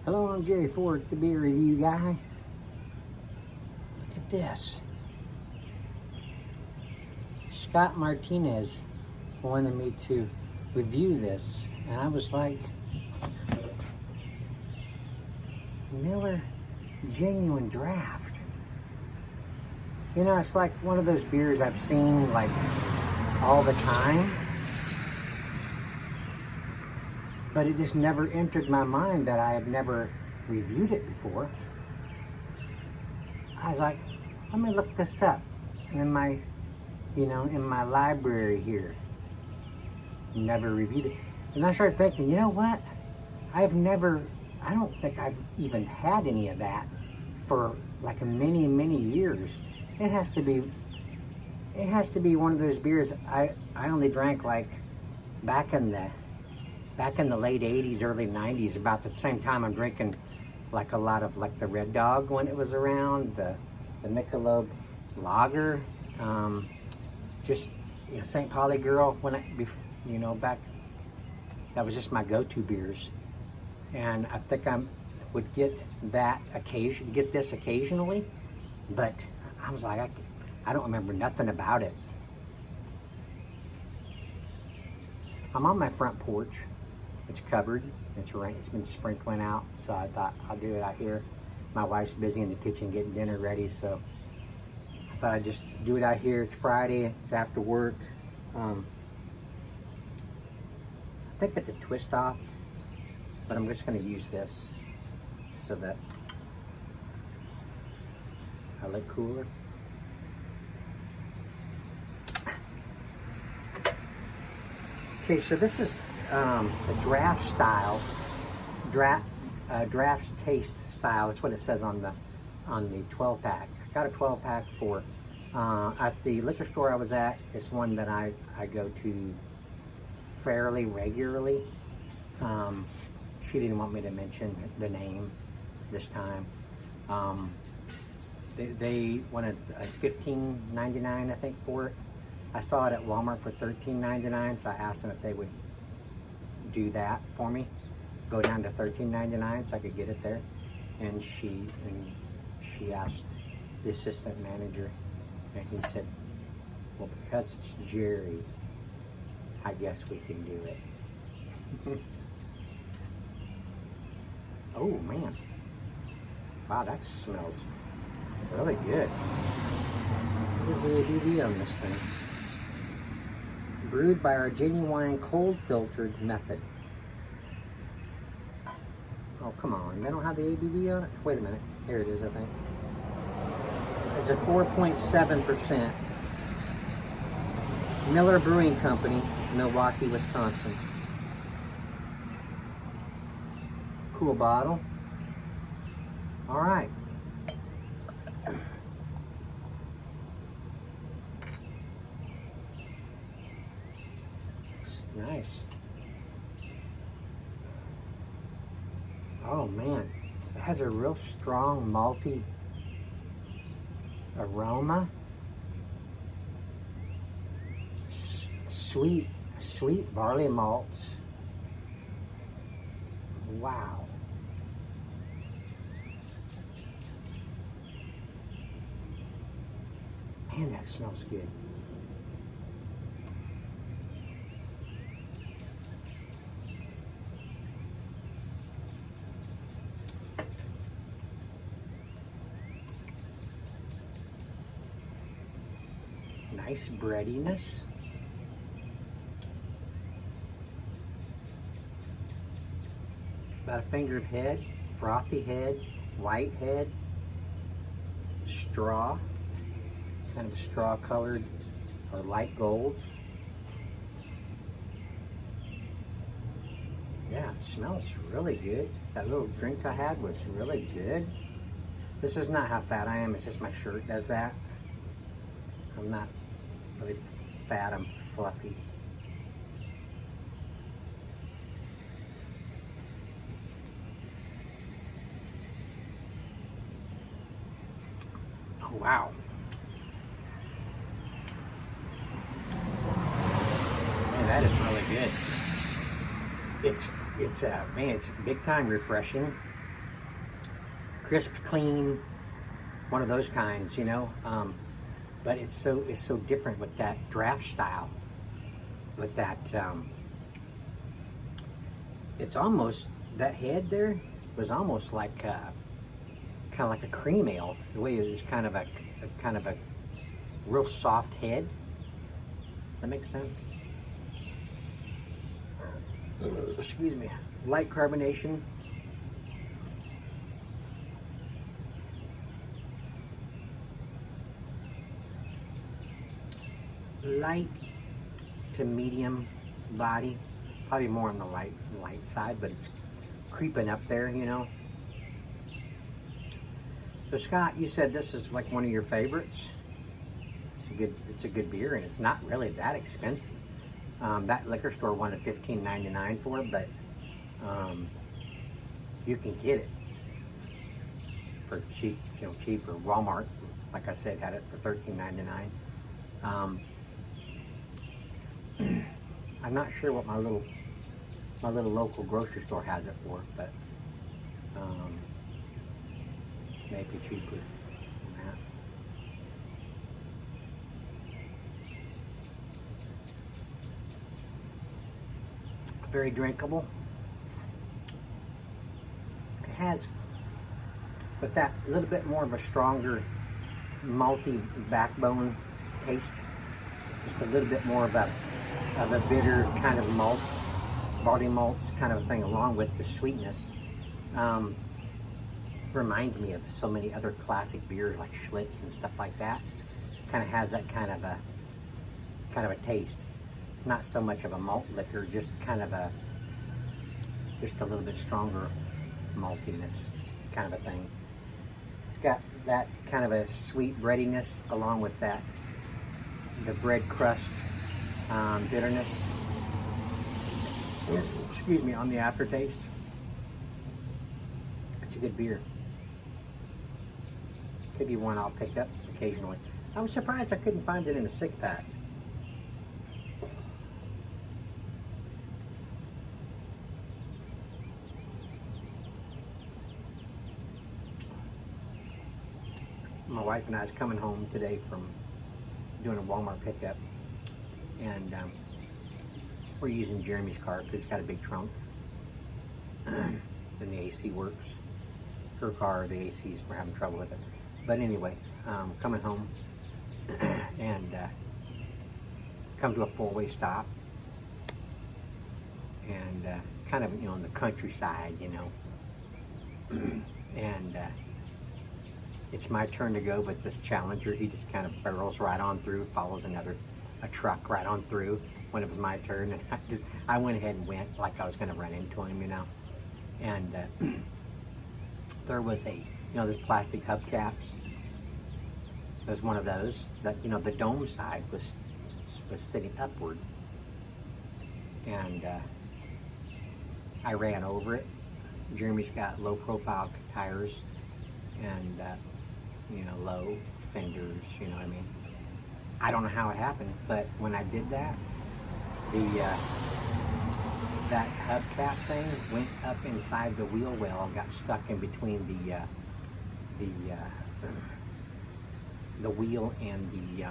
Hello, I'm Jerry Ford, the beer review guy. Look at this. Scott Martinez wanted me to review this, and I was like, Miller Genuine Draft. You know, it's like one of those beers I've seen like all the time, but it just never entered my mind that I had never reviewed it before. I was like, let me look this up in my, in my library here. Never reviewed it. And I started thinking, you know what? I don't think I've even had any of that for like many, many years. It has to be one of those beers I only drank like back in the late 80s, early 90s, about the same time I'm drinking like a lot of like the Red Dog when it was around, the Michelob Lager, just St. Pauli Girl when back, that was just my go-to beers. And I think I would get this occasionally, but I was like, I don't remember nothing about it. I'm on my front porch. It's covered. It's rain. It's been sprinkling out, so I thought I'll do it out here. My wife's busy in the kitchen getting dinner ready, so I thought I'd just do it out here. It's Friday. It's after work. I think it's a twist off, but I'm just going to use this so that I look cooler. Okay, so this is a draft taste style. That's what it says on the 12 pack. I got a 12 pack for at the liquor store I was at. It's one that I go to fairly regularly. She didn't want me to mention the name this time. They wanted $15.99, I think, for it. I saw it at Walmart for $13.99, so I asked them if they would do that for me, go down to $13.99 so I could get it there. And she asked the assistant manager, and he said, well, because it's Jerry, I guess we can do it. Oh man, wow, that smells really good. What is the ABV on this thing? Brewed by our genuine cold filtered method. Oh, come on. They don't have the ABV on it? Wait a minute. Here it is, I think. It's a 4.7%. Miller Brewing Company, Milwaukee, Wisconsin. Cool bottle. All right. Nice. Oh man, it has a real strong malty aroma. Sweet barley malts. Wow. Man, that smells good. Nice breadiness. About a finger of head, frothy head, white head, straw, kind of a straw colored or light gold. Yeah, it smells really good. That little drink I had was really good. This is not how fat I am, it's just my shirt does that. I'm not really fat, I'm fluffy. Oh, wow. Man, that is really good. It's big time refreshing. crisp, clean, one of those kinds, you know. But it's so different with that draft style. With that, it's almost, that head there was almost like kind of like a cream ale. The way it was kind of a real soft head. Does that make sense? Excuse me. Light carbonation. Light to medium body, probably more on the light side, but it's creeping up there, you know. So Scott, you said this is like one of your favorites. It's a good beer, and it's not really that expensive. That liquor store wanted $15.99 for it, but you can get it for cheap, you know, cheaper. Walmart, like I said, had it for $13.99. I'm not sure what my little local grocery store has it for, but maybe cheaper than that. Very drinkable. It has, but that little bit more of a stronger malty backbone taste. Just a little bit more of a bitter kind of malt, body malts kind of thing, along with the sweetness. Reminds me of so many other classic beers like Schlitz and stuff like that. Kind of has that kind of a taste. Not so much of a malt liquor, just kind of a little bit stronger maltiness kind of a thing. It's got that kind of a sweet breadiness along with that, the bread crust bitterness, excuse me, on the aftertaste. It's a good beer. Could be one I'll pick up occasionally. I was surprised I couldn't find it in a 6-pack. My wife and I is coming home today from doing a Walmart pickup, and we're using Jeremy's car because it's got a big trunk and the AC works. Her car, the AC's, we're having trouble with it. But anyway, coming home and come to a 4-way stop, and kind of, you know, in the countryside, you know, and it's my turn to go, but this Challenger, he just kind of barrels right on through, follows a truck right on through when it was my turn, and I went ahead and went like I was going to run into him, you know. And there was there's plastic hubcaps. There's one of those that, you know, the dome side was sitting upward, and I ran over it. Jeremy's got low profile tires, and you know, low fenders, you know what I mean? I don't know how it happened, but when I did that, that hubcap thing went up inside the wheel well and got stuck in between the wheel and the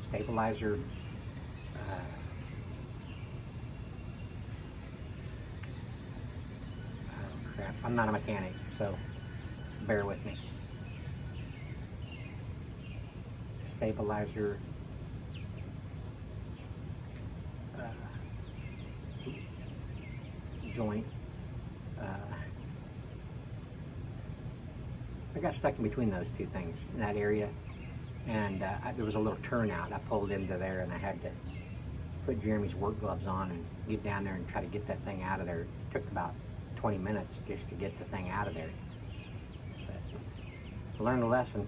stabilizer. Oh crap, I'm not a mechanic, so bear with me. Stabilizer joint. I got stuck in between those two things in that area, and there was a little turnout. I pulled into there, and I had to put Jeremy's work gloves on and get down there and try to get that thing out of there. It took about 20 minutes just to get the thing out of there. But I learned a lesson.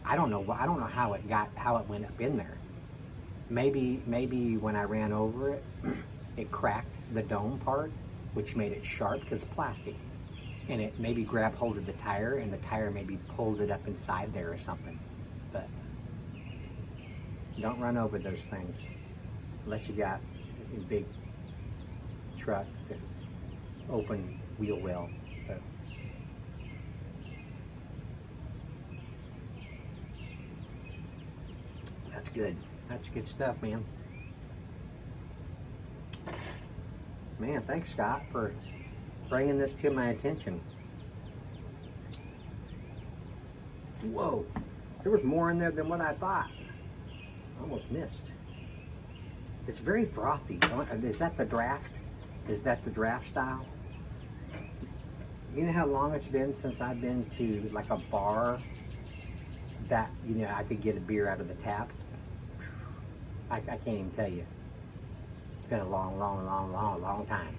I don't know how it went up in there. Maybe when I ran over it, it cracked the dome part, which made it sharp because it's plastic, and it maybe grabbed hold of the tire, and the tire maybe pulled it up inside there or something. But don't run over those things unless you got a big truck that's open wheel well. So That's good. That's good stuff, man. Man, thanks, Scott, for bringing this to my attention. Whoa, there was more in there than what I thought. Almost missed. It's very frothy. Is that the draft? Is that the draft style? You know how long it's been since I've been to like a bar that, you know, I could get a beer out of the tap? I can't even tell you. It's been a long time.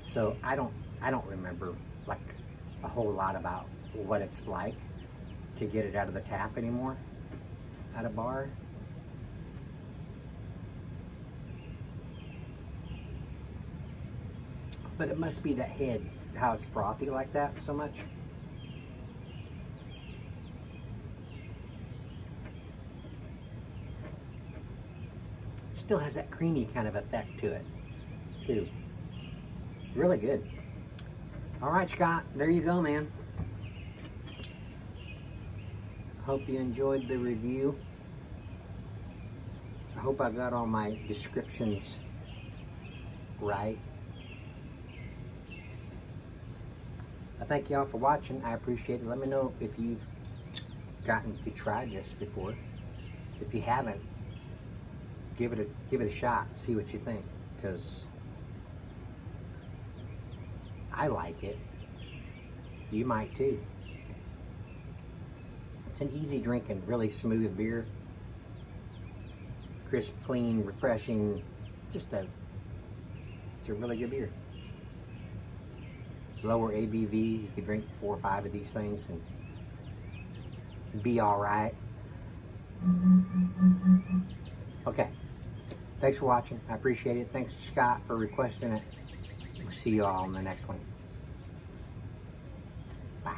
So I don't remember like a whole lot about what it's like to get it out of the tap anymore at a bar. But it must be that head, how it's frothy like that so much. Still has that creamy kind of effect to it too. Really good. All right, Scott, there you go, man. Hope you enjoyed the review. I hope I got all my descriptions right. I thank y'all for watching. I appreciate it. Let me know if you've gotten to try this before. If you haven't, give it a shot. See what you think, because I like it. You might too. It's an easy drinking, really smooth beer. Crisp, clean, refreshing. It's a really good beer. Lower ABV, you could drink 4 or 5 of these things and be all right. Okay, thanks for watching. I appreciate it. Thanks to Scott for requesting it. We'll see you all in the next one. Bye.